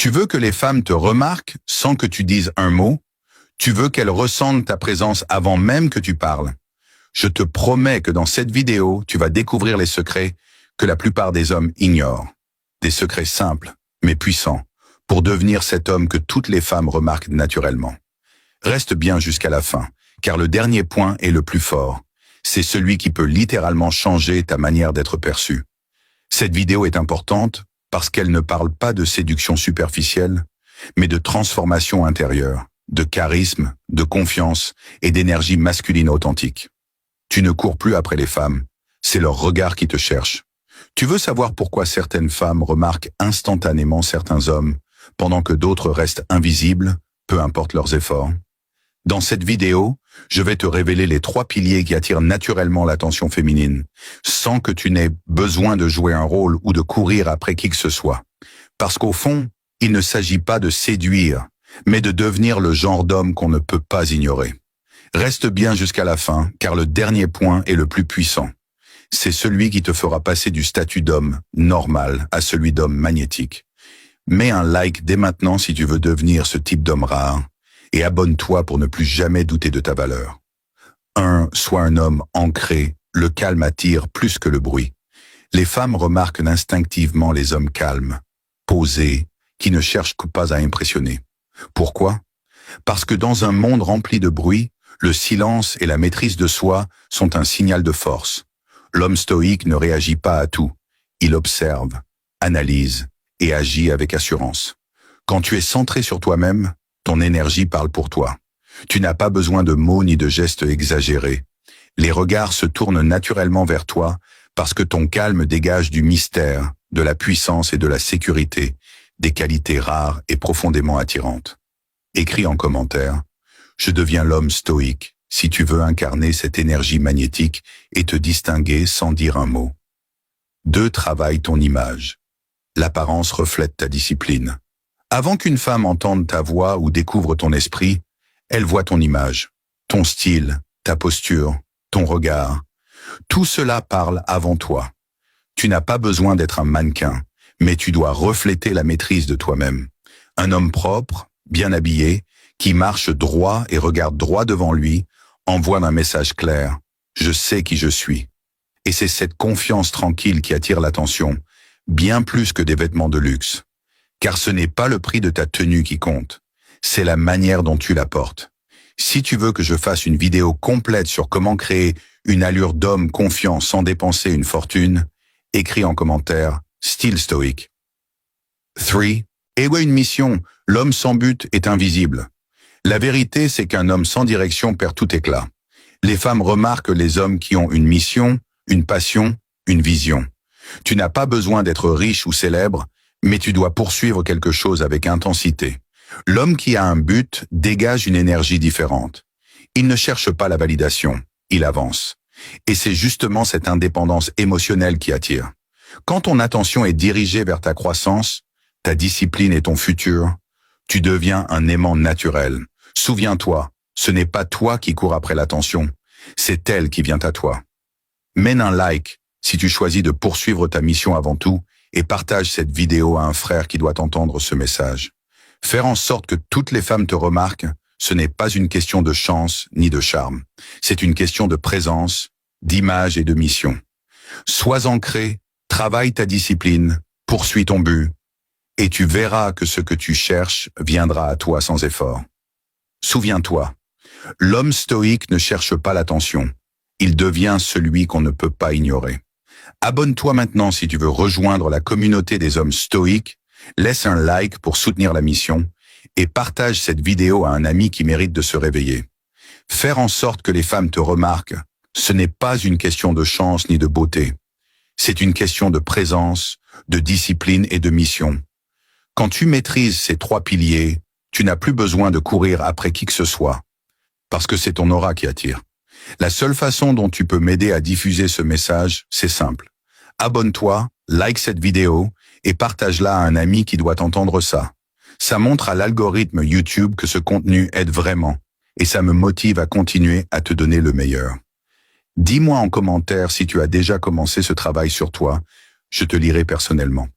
Tu veux que les femmes te remarquent sans que tu dises un mot? Tu veux qu'elles ressentent ta présence avant même que tu parles? Je te promets que dans cette vidéo, tu vas découvrir les secrets que la plupart des hommes ignorent. Des secrets simples, mais puissants, pour devenir cet homme que toutes les femmes remarquent naturellement. Reste bien jusqu'à la fin, car le dernier point est le plus fort. C'est celui qui peut littéralement changer ta manière d'être perçu. Cette vidéo est importante parce qu'elle ne parle pas de séduction superficielle, mais de transformation intérieure, de charisme, de confiance et d'énergie masculine authentique. Tu ne cours plus après les femmes, c'est leur regard qui te cherche. Tu veux savoir pourquoi certaines femmes remarquent instantanément certains hommes, pendant que d'autres restent invisibles, peu importe leurs efforts? Dans cette vidéo, je vais te révéler les 3 piliers qui attirent naturellement l'attention féminine, sans que tu n'aies besoin de jouer un rôle ou de courir après qui que ce soit. Parce qu'au fond, il ne s'agit pas de séduire, mais de devenir le genre d'homme qu'on ne peut pas ignorer. Reste bien jusqu'à la fin, car le dernier point est le plus puissant. C'est celui qui te fera passer du statut d'homme normal à celui d'homme magnétique. Mets un like dès maintenant si tu veux devenir ce type d'homme rare, et abonne-toi pour ne plus jamais douter de ta valeur. 1. Sois un homme ancré, le calme attire plus que le bruit. Les femmes remarquent instinctivement les hommes calmes, posés, qui ne cherchent pas à impressionner. Pourquoi? Parce que dans un monde rempli de bruit, le silence et la maîtrise de soi sont un signal de force. L'homme stoïque ne réagit pas à tout. Il observe, analyse et agit avec assurance. Quand tu es centré sur toi-même, ton énergie parle pour toi. Tu n'as pas besoin de mots ni de gestes exagérés. Les regards se tournent naturellement vers toi parce que ton calme dégage du mystère, de la puissance et de la sécurité, des qualités rares et profondément attirantes. Écris en commentaire « Je deviens l'homme stoïque » si tu veux incarner cette énergie magnétique et te distinguer sans dire un mot. 2. Travaille ton image. L'apparence reflète ta discipline. Avant qu'une femme entende ta voix ou découvre ton esprit, elle voit ton image, ton style, ta posture, ton regard. Tout cela parle avant toi. Tu n'as pas besoin d'être un mannequin, mais tu dois refléter la maîtrise de toi-même. Un homme propre, bien habillé, qui marche droit et regarde droit devant lui, envoie un message clair. Je sais qui je suis. Et c'est cette confiance tranquille qui attire l'attention, bien plus que des vêtements de luxe. Car ce n'est pas le prix de ta tenue qui compte, c'est la manière dont tu la portes. Si tu veux que je fasse une vidéo complète sur comment créer une allure d'homme confiant sans dépenser une fortune, écris en commentaire « Style stoïque ». 3. Ayez une mission, l'homme sans but est invisible. La vérité, c'est qu'un homme sans direction perd tout éclat. Les femmes remarquent les hommes qui ont une mission, une passion, une vision. Tu n'as pas besoin d'être riche ou célèbre, mais tu dois poursuivre quelque chose avec intensité. L'homme qui a un but dégage une énergie différente. Il ne cherche pas la validation, il avance. Et c'est justement cette indépendance émotionnelle qui attire. Quand ton attention est dirigée vers ta croissance, ta discipline et ton futur, tu deviens un aimant naturel. Souviens-toi, ce n'est pas toi qui cours après l'attention, c'est elle qui vient à toi. Mène un like si tu choisis de poursuivre ta mission avant tout, et partage cette vidéo à un frère qui doit entendre ce message. Faire en sorte que toutes les femmes te remarquent, ce n'est pas une question de chance ni de charme. C'est une question de présence, d'image et de mission. Sois ancré, travaille ta discipline, poursuis ton but, et tu verras que ce que tu cherches viendra à toi sans effort. Souviens-toi, l'homme stoïque ne cherche pas l'attention. Il devient celui qu'on ne peut pas ignorer. Abonne-toi maintenant si tu veux rejoindre la communauté des hommes stoïques, laisse un like pour soutenir la mission et partage cette vidéo à un ami qui mérite de se réveiller. Faire en sorte que les femmes te remarquent, ce n'est pas une question de chance ni de beauté. C'est une question de présence, de discipline et de mission. Quand tu maîtrises ces 3 piliers, tu n'as plus besoin de courir après qui que ce soit, parce que c'est ton aura qui attire. La seule façon dont tu peux m'aider à diffuser ce message, c'est simple. Abonne-toi, like cette vidéo et partage-la à un ami qui doit entendre ça. Ça montre à l'algorithme YouTube que ce contenu aide vraiment et ça me motive à continuer à te donner le meilleur. Dis-moi en commentaire si tu as déjà commencé ce travail sur toi, je te lirai personnellement.